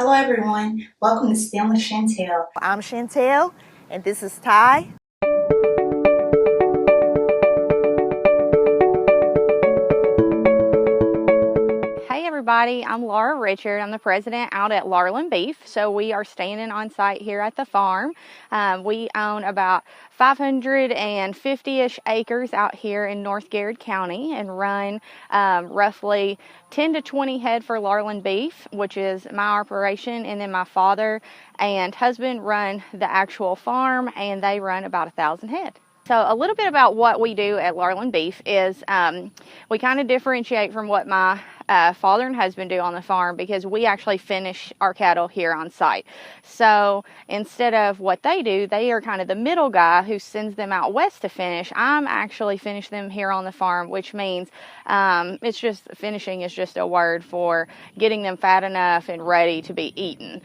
Hello everyone, welcome to STEM with Chantel. I'm Chantel, and this is Ty. Hey everybody, I'm Laura Richard. I'm the president out at Larland Beef. So we are standing on site here at the farm. We own about 550-ish acres out here in North Garrard County and run roughly 10 to 20 head for Larland Beef, which is my operation, and then my father and husband run the actual farm, and they run about 1,000 head. So a little bit about what we do at Larland Beef is we kind of differentiate from what my father and husband do on the farm, because we actually finish our cattle here on site. So instead of what they do, they are kind of the middle guy who sends them out west to finish. I'm actually finish them here on the farm, which means it's just finishing is just a word for getting them fat enough and ready to be eaten.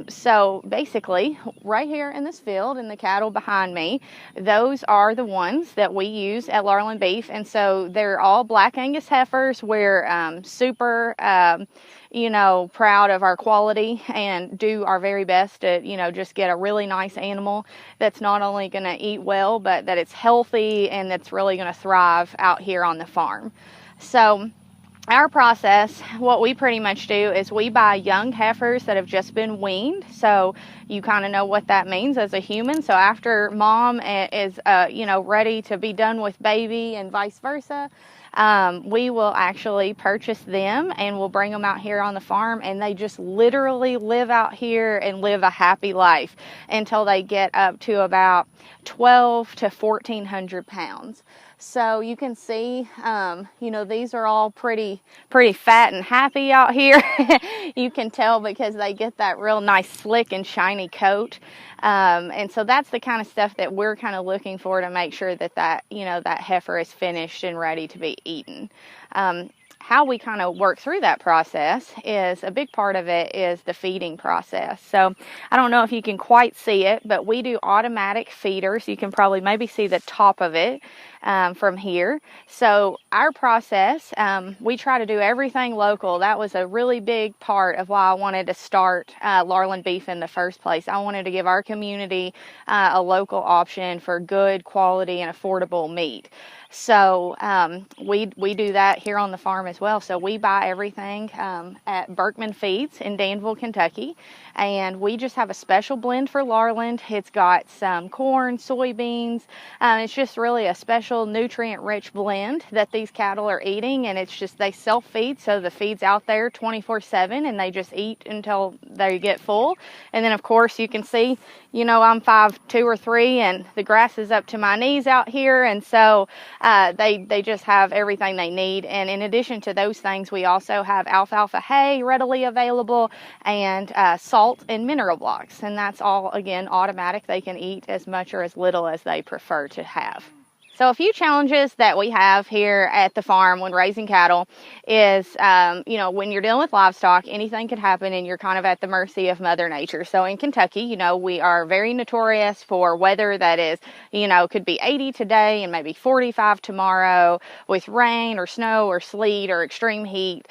So basically right here in this field and the cattle behind me, those are the ones that we use at Larland Beef. And so they're all black Angus heifers. We're super proud of our quality and do our very best to just get a really nice animal that's not only going to eat well, but that it's healthy and that's really going to thrive out here on the farm. So our process, what we pretty much do is we buy young heifers that have just been weaned. So you kind of know what that means as a human. So after mom is ready to be done with baby and vice versa, we will actually purchase them and we'll bring them out here on the farm, and they just literally live out here and live a happy life until they get up to about 12 to 1,400 pounds. So you can see, these are all pretty fat and happy out here. You can tell because they get that real nice slick and shiny coat. And so that's the kind of stuff that we're kind of looking for to make sure that heifer is finished and ready to be eaten. How we kind of work through that process is a big part of it is the feeding process. So I don't know if you can quite see it, but we do automatic feeders. You can probably maybe see the top of it from here. So our process, we try to do everything local. That was a really big part of why I wanted to start Larland Beef in the first place. I wanted to give our community a local option for good quality and affordable meat. So we do that here on the farm as well. So we buy everything at Berkman Feeds in Danville, Kentucky, and we just have a special blend for Larland. It's got some corn, soybeans. It's just really a special nutrient-rich blend that these cattle are eating, and it's just they self-feed, so the feed's out there 24/7, and they just eat until they get full. And then, of course, you can see, I'm 5'2" or 5'3", and the grass is up to my knees out here, and so they just have everything they need. And in addition to those things, we also have alfalfa hay readily available and salt and mineral blocks. And that's all, again, automatic. They can eat as much or as little as they prefer to have. So a few challenges that we have here at the farm when raising cattle is, when you're dealing with livestock, anything could happen and you're kind of at the mercy of Mother Nature. So in Kentucky, we are very notorious for weather that is, could be 80 today and maybe 45 tomorrow with rain or snow or sleet or extreme heat.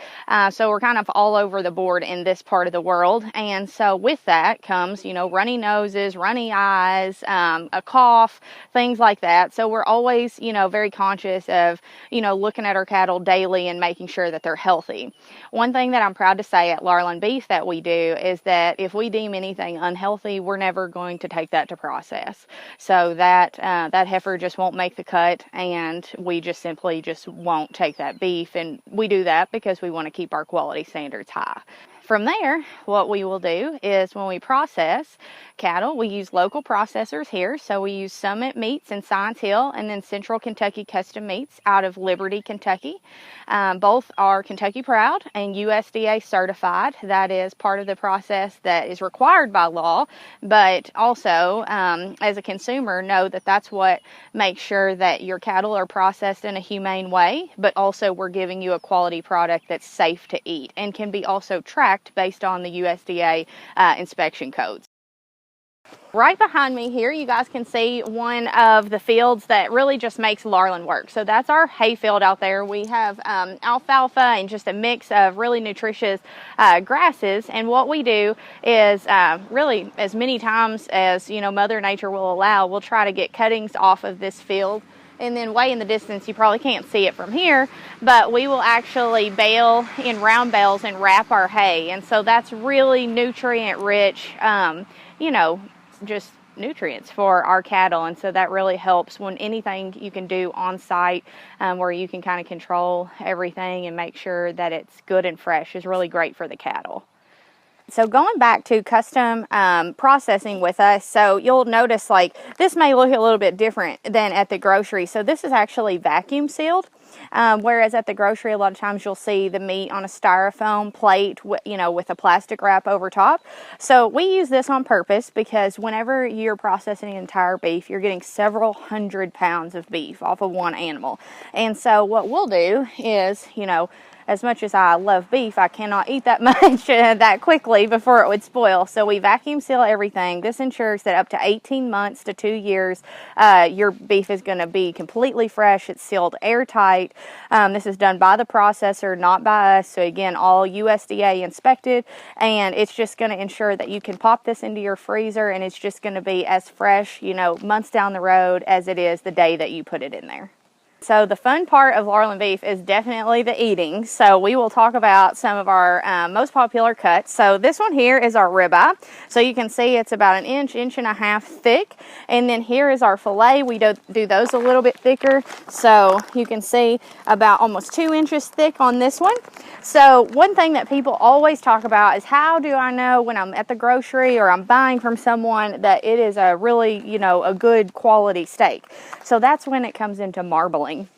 So we're kind of all over the board in this part of the world. And so with that comes, runny noses, runny eyes, a cough, things like that. So we're always very conscious of, looking at our cattle daily and making sure that they're healthy. One thing that I'm proud to say at Larland Beef that we do is that if we deem anything unhealthy, we're never going to take that to process. So that heifer just won't make the cut, and we just simply won't take that beef. And we do that because we want to keep our quality standards high. From there, what we will do is when we process cattle, we use local processors here. So we use Summit Meats in Science Hill and then Central Kentucky Custom Meats out of Liberty, Kentucky. Both are Kentucky Proud and USDA certified. That is part of the process that is required by law, but also as a consumer, know that that's what makes sure that your cattle are processed in a humane way, but also we're giving you a quality product that's safe to eat and can be also tracked based on the USDA inspection codes. right behind me here, you guys can see one of the fields that really just makes Larland work. So that's our hay field out there. We have alfalfa and just a mix of really nutritious grasses. And what we do is really as many times as, you know, Mother Nature will allow, we'll try to get cuttings off of this field. And then way in the distance, you probably can't see it from here, but we will actually bale in round bales and wrap our hay. And so that's really nutrient rich, you know, just nutrients for our cattle. And so that really helps when anything you can do on site where you can kind of control everything and make sure that it's good and fresh is really great for the cattle. So going back to custom processing with us, so you'll notice like this may look a little bit different than at the grocery. So this is actually vacuum sealed, whereas at the grocery a lot of times you'll see the meat on a styrofoam plate, you know, with a plastic wrap over top. So we use this on purpose because whenever you're processing entire beef, you're getting several hundred pounds of beef off of one animal. And so what we'll do is, you know, as much as I love beef, I cannot eat that much that quickly before it would spoil. So we vacuum seal everything. This ensures that up to 18 months to 2 years, your beef is going to be completely fresh. It's sealed airtight. This is done by the processor, not by us. So again, all USDA inspected. And it's just going to ensure that you can pop this into your freezer and it's just going to be as fresh, you know, months down the road as it is the day that you put it in there. So the fun part of Larland Beef is definitely the eating. So we will talk about some of our most popular cuts. So this one here is our ribeye. So you can see it's about an inch and a half thick. And then here is our filet. We do those a little bit thicker. So you can see about almost 2 inches thick on this one. So one thing that people always talk about is how do I know when I'm at the grocery or I'm buying from someone that it is a really, you know, a good quality steak. So that's when it comes into marbling.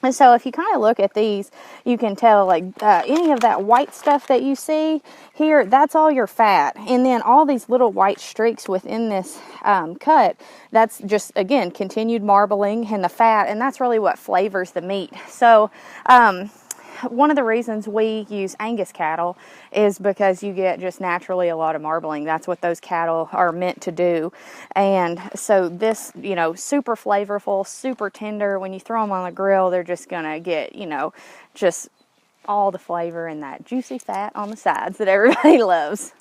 And so if you kind of look at these, you can tell like any of that white stuff that you see here, that's all your fat. And then all these little white streaks within this cut, that's just, again, continued marbling and the fat. And that's really what flavors the meat. So one of the reasons we use Angus cattle is because you get just naturally a lot of marbling. That's what those cattle are meant to do. And so this, you know, super flavorful, super tender. When you throw them on the grill, they're just going to get, you know, just all the flavor and that juicy fat on the sides that everybody loves.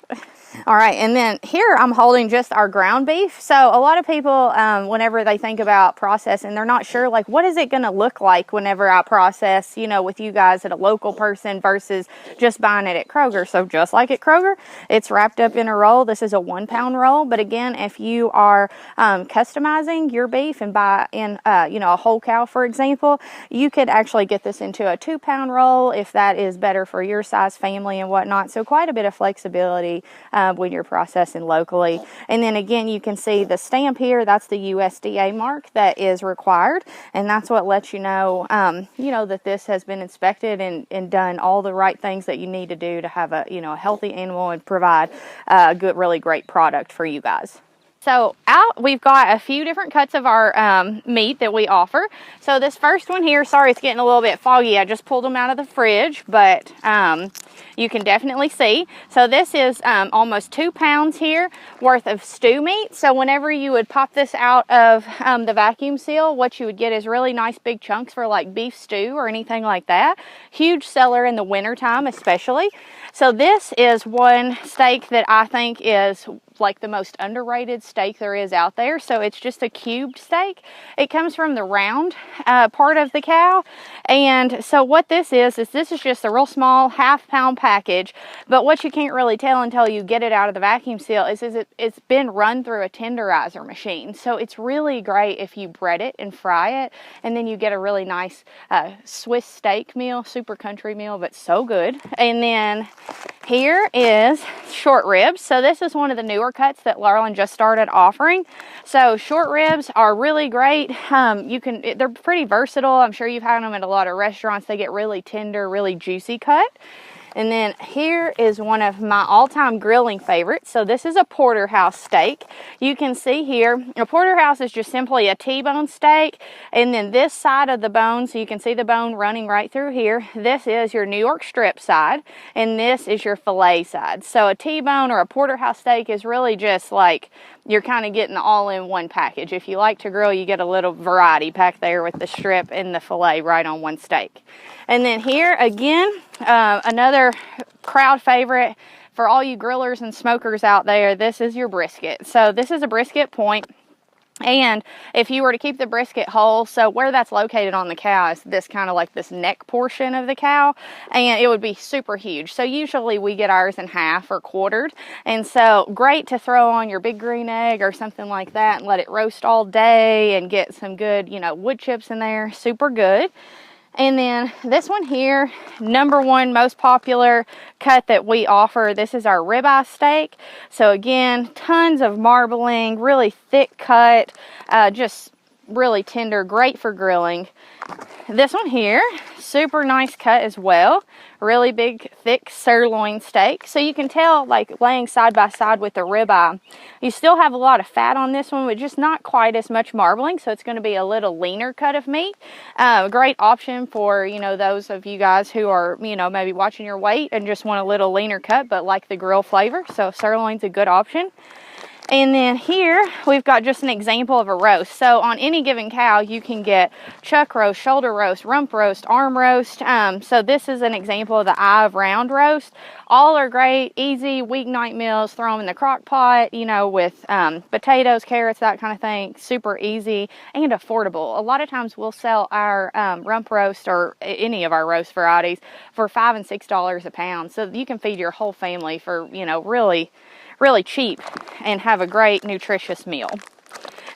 All right, and then here I'm holding just our ground beef. So a lot of people, whenever they think about processing, they're not sure, like, what is it going to look like whenever I process, you know, with you guys at a local person versus just buying it at Kroger. So just like at Kroger, it's wrapped up in a roll. This is a 1 pound roll. But again, if you are customizing your beef and buy in, you know, a whole cow, for example, you could actually get this into a 2 pound roll if that is better for your size family and whatnot. So quite a bit of flexibility when you're processing locally. And then again, you can see the stamp here. That's the USDA mark that is required, and that's what lets you know, you know, that this has been inspected and done all the right things that you need to do to have a, you know, a healthy animal and provide a good, really great product for you guys. So we've got a few different cuts of our meat that we offer. So this first one here, sorry it's getting a little bit foggy. I just pulled them out of the fridge, but you can definitely see. So this is almost 2 pounds here worth of stew meat. So whenever you would pop this out of the vacuum seal, what you would get is really nice big chunks for like beef stew or anything like that. Huge seller in the wintertime especially. So this is one steak that I think is like the most underrated steak there is out there. So it's just a cubed steak. It comes from the round part of the cow. And so what this is this is just a real small half-pound package. But what you can't really tell until you get it out of the vacuum seal is it's been run through a tenderizer machine. So it's really great if you bread it and fry it, and then you get a really nice Swiss steak meal, super country meal, but so good. And then here is short ribs. So this is one of the newer cuts that Larland just started offering. So short ribs are really great. They're pretty versatile. I'm sure you've had them at a lot of restaurants. They get really tender, really juicy cut. And then here is one of my all-time grilling favorites. So this is a porterhouse steak. You can see here, a porterhouse is just simply a T-bone steak. And then this side of the bone, so you can see the bone running right through here. This is your New York strip side, and this is your filet side. So a T-bone or a porterhouse steak is really just like you're kind of getting the all-in-one package. If you like to grill, you get a little variety pack there with the strip and the filet right on one steak. And then here, again, another crowd favorite for all you grillers and smokers out there, this is your brisket. So this is a brisket point. And if you were to keep the brisket whole, so where that's located on the cow is this kind of like this neck portion of the cow, and it would be super huge. So usually we get ours in half or quartered, and so great to throw on your big green egg or something like that and let it roast all day and get some good, you know, wood chips in there. Super good. And then this one here, number one most popular cut that we offer, this is our ribeye steak. So again, tons of marbling, really thick cut, just really tender, great for grilling. This one here, super nice cut as well. Really big, thick sirloin steak. So you can tell, like laying side by side with the ribeye, you still have a lot of fat on this one, but just not quite as much marbling. So it's going to be a little leaner cut of meat. Great option for, you know, those of you guys who are, you know, maybe watching your weight and just want a little leaner cut, but like the grill flavor. So sirloin's a good option. And then here we've got just an example of a roast. So on any given cow, you can get chuck roast, shoulder roast, rump roast, arm roast. So this is an example of the eye of round roast. All are great, easy weeknight meals. Throw them in the crock pot, you know, with potatoes, carrots, that kind of thing. Super easy and affordable. A lot of times we'll sell our rump roast or any of our roast varieties for $5 and $6 a pound. So you can feed your whole family for, you know, really cheap and have a great nutritious meal.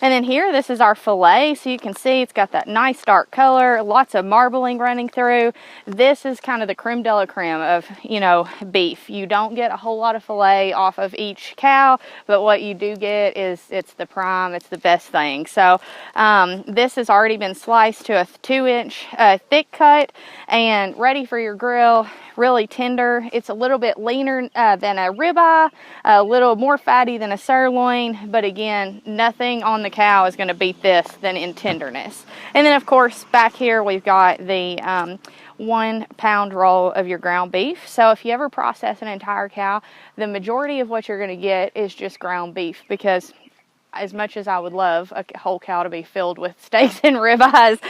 And then here, this is our filet. So you can see it's got that nice dark color, lots of marbling running through. This is kind of the creme de la creme of, you know, beef. You don't get a whole lot of filet off of each cow, but what you do get is it's the prime, it's the best thing. So this has already been sliced to a 2-inch thick cut and ready for your grill. Really tender. It's a little bit leaner than a ribeye, a little more fatty than a sirloin, but again, nothing on the cow is going to beat this than in tenderness. And then of course back here we've got the 1 pound roll of your ground beef. So if you ever process an entire cow, the majority of what you're going to get is just ground beef, because as much as I would love a whole cow to be filled with steaks and ribeyes,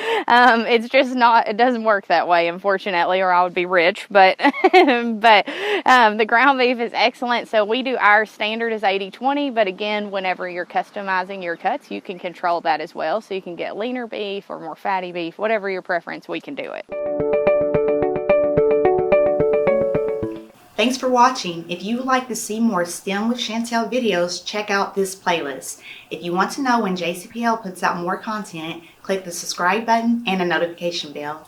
it's just not, it doesn't work that way, unfortunately, or I would be rich. But the ground beef is excellent. So we do our standard is 80-20, but again, whenever you're customizing your cuts, you can control that as well. So you can get leaner beef or more fatty beef, whatever your preference, we can do it. Thanks for watching. If you would like to see more STEM with Chantel videos, check out this playlist. If you want to know when JCPL puts out more content, click the subscribe button and the notification bell.